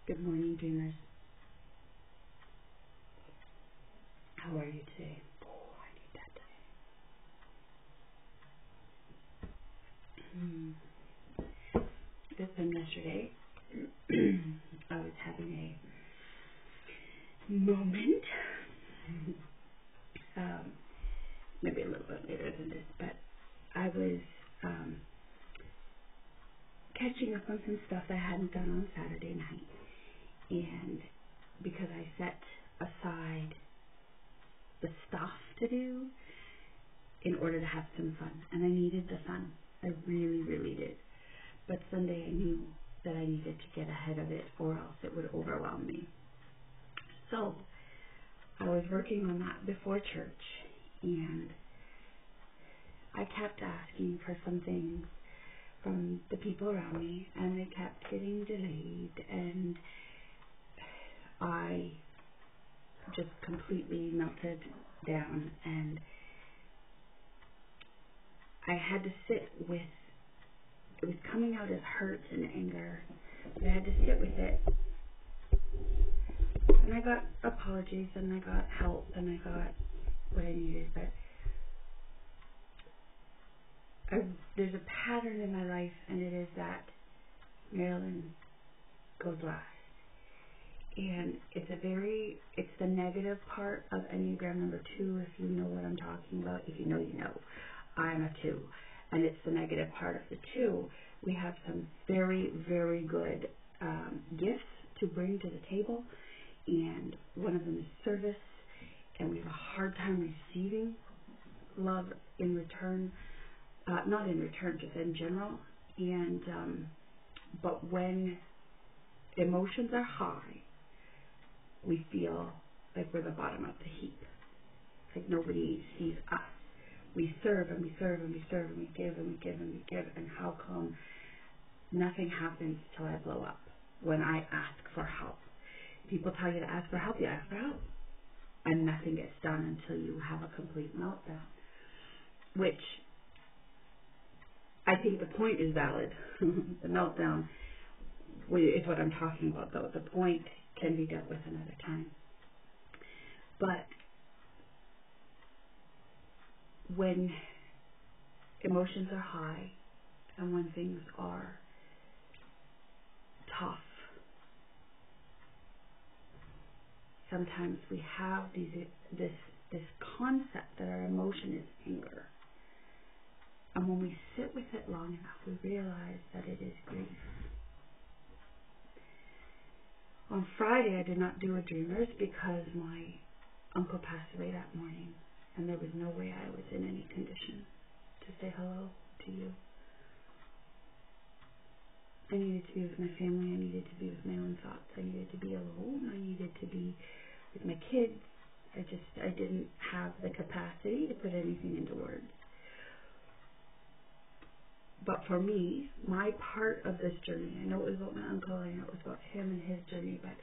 Good morning, dreamers. How are you today? Oh, I need that today. This time yesterday, I was having a moment, maybe a little bit later than this, but I was catching up on some stuff I hadn't done on Saturday night, and because I set aside the stuff to do in order to have some fun, and I needed the fun. I really, really did. But Sunday I knew that I needed to get ahead of it or else it would overwhelm me. So I was working on that before church, and I kept asking for some things from the people around me, and they kept getting delayed, and I just completely melted down, and I had to sit with, it was coming out as hurt and anger, but I had to sit with it, and I got apologies, and I got help, and I got what I needed, but there's a pattern in my life, and it is that Marilyn goes last. And it's the negative part of Enneagram number 2, if you know what I'm talking about. If you know, you know. I'm a 2. And it's the negative part of the 2. We have some very, very good gifts to bring to the table. And one of them is service. And we have a hard time receiving love in return. Not in return, just in general. And but when emotions are high, we feel like we're the bottom of the heap. Like nobody sees us. We serve and we serve and we serve and we give and we give and we give. And how come nothing happens till I blow up when I ask for help? People tell you to ask for help, you ask for help. And nothing gets done until you have a complete meltdown. Which I think the point is valid. The meltdown is what I'm talking about, though. The point can be dealt with another time. But when emotions are high and when things are tough, sometimes we have this concept that our emotion is anger. And when we sit with it long enough, we realize that it is grief. On Friday, I did not do a Dreamers because my uncle passed away that morning, and there was no way I was in any condition to say hello to you. I needed to be with my family. I needed to be with my own thoughts. I needed to be alone. I needed to be with my kids. I didn't have the capacity to put anything into words. But for me, my part of this journey, I know it was about my uncle, I know it was about him and his journey, but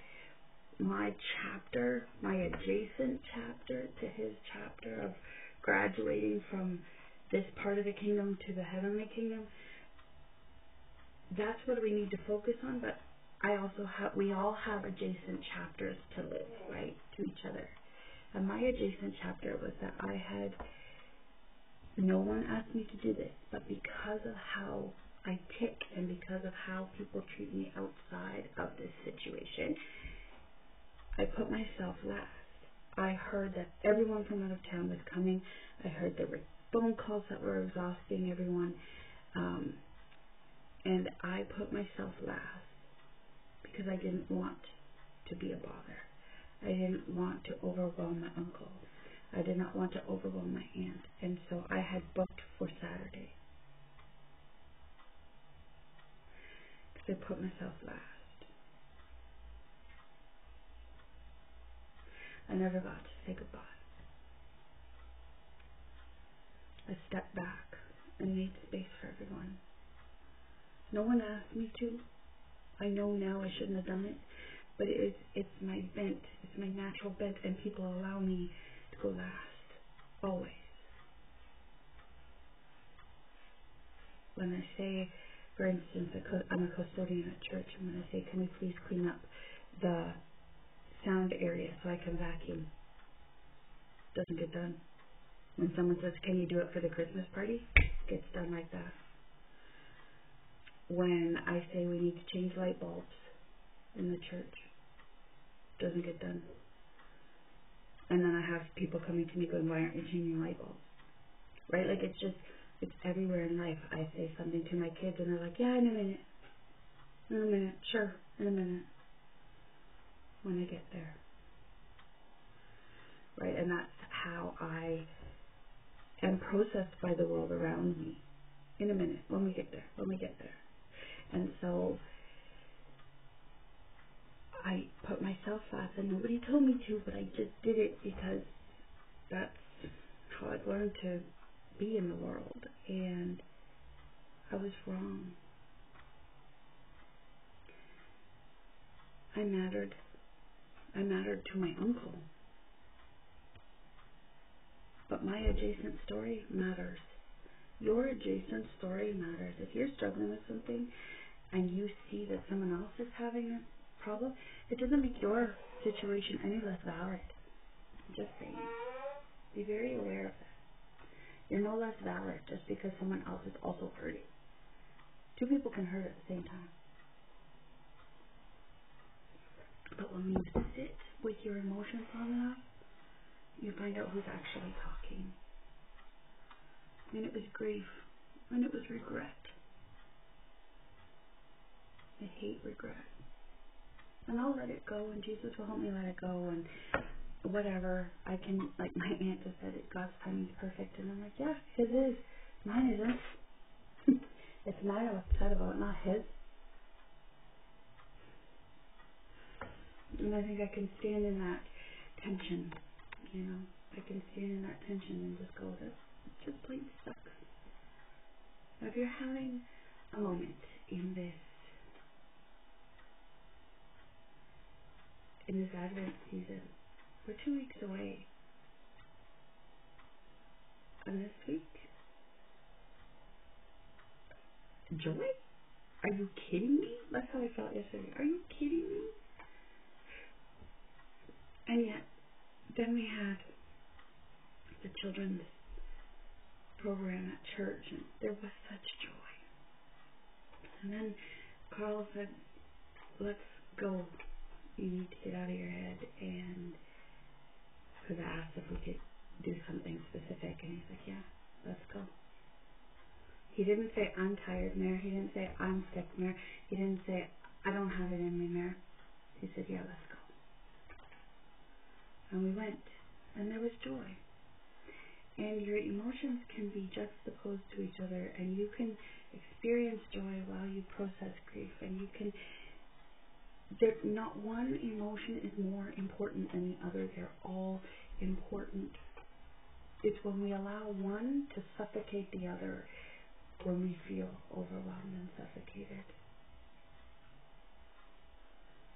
my chapter, my adjacent chapter to his chapter of graduating from this part of the kingdom to the heavenly kingdom, that's what we need to focus on. But we all have adjacent chapters to live, right, to each other. And my adjacent chapter was that no one asked me to do this, but because of how I tick and because of how people treat me outside of this situation, I put myself last. I heard that everyone from out of town was coming. I heard there were phone calls that were exhausting everyone. And I put myself last because I didn't want to be a bother. I didn't want to overwhelm my uncle. I did not want to overwhelm my aunt. And so I had booked for Saturday. Because I put myself last. I never got to say goodbye. I stepped back and made space for everyone. No one asked me to. I know now I shouldn't have done it, but it's my bent. It's my natural bent, and people allow me to go last. Always. When I say, for instance, I'm a custodian at church, and when I say, can we please clean up the sound area so I can vacuum. Doesn't get done. When someone says, can you do it for the Christmas party? Gets done like that. When I say we need to change light bulbs in the church, doesn't get done. And then I have people coming to me going, why aren't you changing light bulbs? Right? Like it's everywhere in life. I say something to my kids and they're like, yeah, in a minute. In a minute. Sure, in a minute. When I get there. Right? And that's how I am processed by the world around me. In a minute. When we get there. When we get there. And so I put myself last, and nobody told me to, but I just did it because that's how I've learned to be in the world. And I was wrong. I mattered. I mattered to my uncle. But my adjacent story matters. Your adjacent story matters. If you're struggling with something and you see that someone else is having a problem, it doesn't make your situation any less valid. Just saying. Be very aware of that. You're no less valid just because someone else is also hurting. Two people can hurt at the same time. But when you sit with your emotions long enough, you find out who's actually talking. And it was grief. And it was regret. I hate regret. And I'll let it go, and Jesus will help me let it go, and whatever. I can, like my aunt just said, God's timing is perfect. And I'm like, yeah, His is. Mine isn't. It's mine I'm upset about, not His. And I think I can stand in that tension, you know. I can stand in that tension and just go, this just plain sucks. If you're having a moment in this Advent season, we're 2 weeks away. And this week, joy? Are you kidding me? That's how I felt yesterday. Are you kidding me? And yet, then we had the children's program at church, and there was such joy. And then Carl said, let's go. You need to get out of your head. And because I asked if we could do something specific, and he's like, yeah, let's go. He didn't say, I'm tired, Mare. He didn't say, I'm sick, Mare. He didn't say, I don't have it in me, Mare. He said, yeah, let's go. And we went, and there was joy. And your emotions can be juxtaposed to each other, and you can experience joy while you process grief, and you can, not one emotion is more important than the other. They're all important. It's when we allow one to suffocate the other when we feel overwhelmed and suffocated.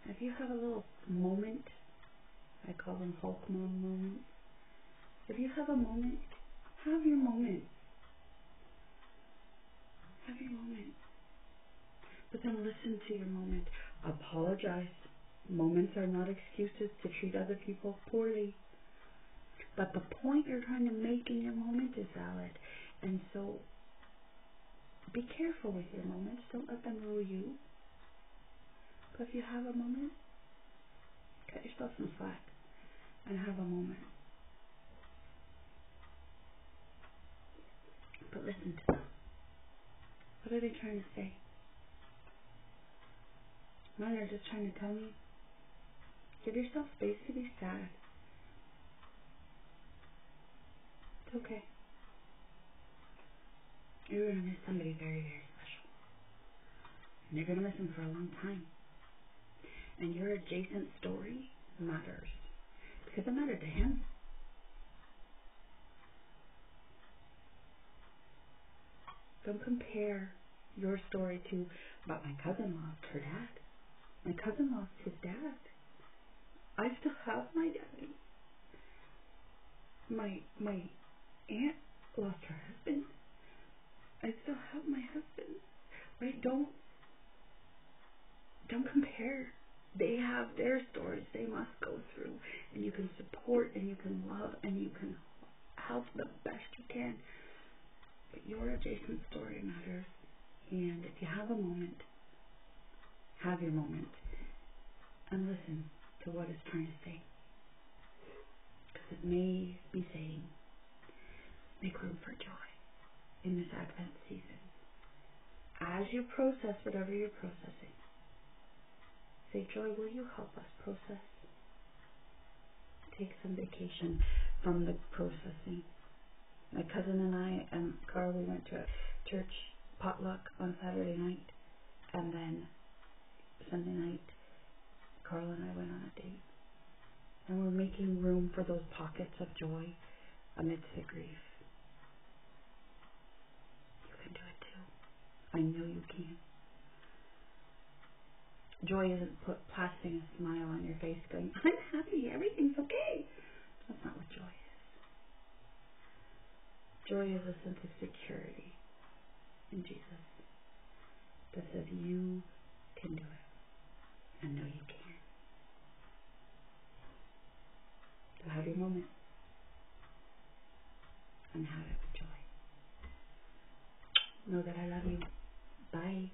If you have a little moment, I call them Hulk mom moments. If you have a moment, have your moment. Have your moment. But then listen to your moment. Apologize. Moments are not excuses to treat other people poorly. But the point you're trying to make in your moment is valid. And so be careful with your moments. Don't let them rule you. But if you have a moment, cut yourself some slack and have a moment. But listen to them. What are they trying to say? Mine are just trying to tell me, give yourself space to be sad. It's okay. You're going to miss somebody very, very special. And you're going to miss them for a long time. And your adjacent story matters. Because it mattered to him. Don't compare your story to, but my cousin lost her dad. My cousin lost his dad. I still have my daddy. My aunt lost her husband. I still have my husband. Right? Don't compare They have their stories they must go through, and you can support and you can love and you can help the best you can. But your adjacent story matters. And if you have a moment, have your moment and listen to what it's trying to say. Because it may be saying, make room for joy in this Advent season. As you process whatever you're processing, say, Joy, will you help us process? Take some vacation from the processing. My cousin and I and Carl, we went to a church potluck on Saturday night, and then Sunday night, Carl and I went on a date. And we're making room for those pockets of joy amidst the grief. You can do it too. I know you can. Joy isn't plastering a smile on your face going, I'm happy, everything's okay. That's not what joy is. Joy is a sense of security in Jesus that says you can do it. And know you can. So have your moment and have it with joy. Know that I love you. Bye.